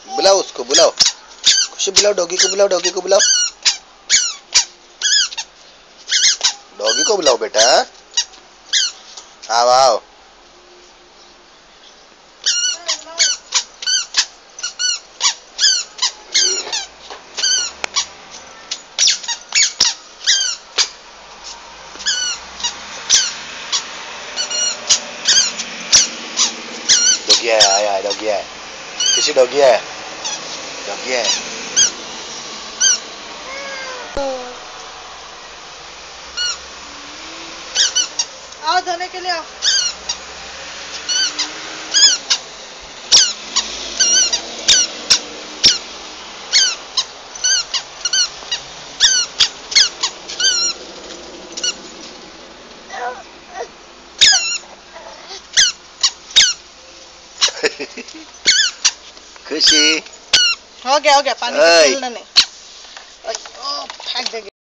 बुलाओ उसको, बुलाओ खुशी, बुलाओ डॉगी को, बुलाओ डॉगी को, बुलाओ डॉगी को, बुलाओ बेटा। आओ आओ। डॉगी है, आया डॉगी है, किसी डॉगी है, डॉगी है। आओ धोने के लिए आओ। खुशी हो गया पानी नहीं। फेंक देंगे।